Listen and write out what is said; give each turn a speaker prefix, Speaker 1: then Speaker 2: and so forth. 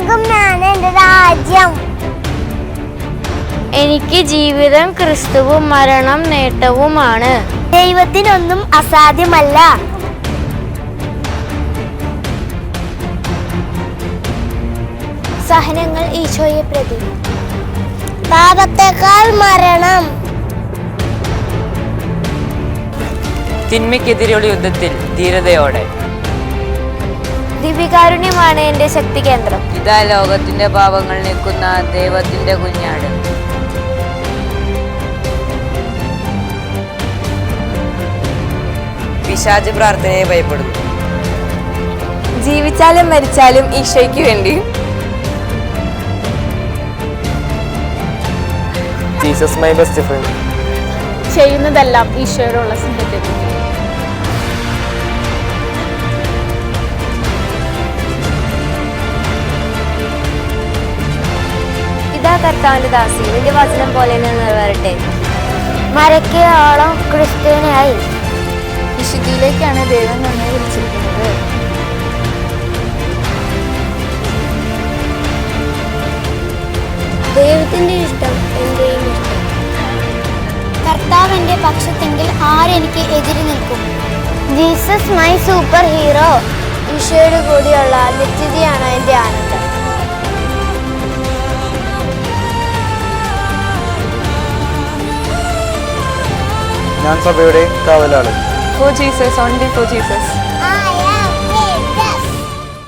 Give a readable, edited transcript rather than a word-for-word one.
Speaker 1: ലോകമാണ് എൻ്റെ രാജ്യം.
Speaker 2: എനിക്ക് ജീവിതം ക്രിസ്തുവും മരണം നേട്ടവുമാണ്.
Speaker 1: ദൈവത്തിനൊന്നും അസാധ്യമല്ല.
Speaker 2: സഹനങ്ങൾ ഈശോയെ പ്രതി.
Speaker 1: പാപത്തേക്കാൾ മരണം.
Speaker 3: തിന്മയ്ക്കെതിരെയുള്ള യുദ്ധത്തിൽ ധീരതയോടെ.
Speaker 2: ദിവ്യകാരുണ്യമാണ് എൻ്റെ ശക്തി കേന്ദ്രം.
Speaker 3: ഇതാ ലോകത്തിന്റെ പാപങ്ങൾ നീക്കുന്ന ദൈവത്തിന്റെ കുഞ്ഞാട്. പിശാച് പ്രാർത്ഥനയെ ഭയപ്പെടുന്നു.
Speaker 2: ജീവിച്ചാലും മരിച്ചാലും ഈശോയ്ക്ക് വേണ്ടി.
Speaker 4: Jesus my best friend.
Speaker 2: ചെയ്യുന്നതെല്ലാം ഈശോയോടുള്ള സ്നേഹത്തിൽ. ഇതാ കർത്താവിന്റെ ദാസി, നിന്റെ വചനം പോലെ നിറവേറട്ടെ.
Speaker 1: മരക്കയോളം ക്രിസ്ത്യാനിയായി.
Speaker 2: വിശുദ്ധിയിലേക്കാണ് ദൈവം നമ്മെ വിളിച്ചിരിക്കുന്നത്.
Speaker 1: ദൈവത്തിന്റെ ഇഷ്ടം എന്റെയും ഇഷ്ടം. കർത്താവിന്റെ പക്ഷത്തെങ്കിൽ ആരെനിക്ക് എതിരി നിൽക്കും? Jesus my super hero.
Speaker 2: ഈശോയോട് കൂടിയുള്ള നിത്യതയാണ് എൻ്റെ ആനന്ദം.
Speaker 4: ഞാൻ സഭയുടെ കാവലാണ്.
Speaker 2: For Jesus, only for Jesus.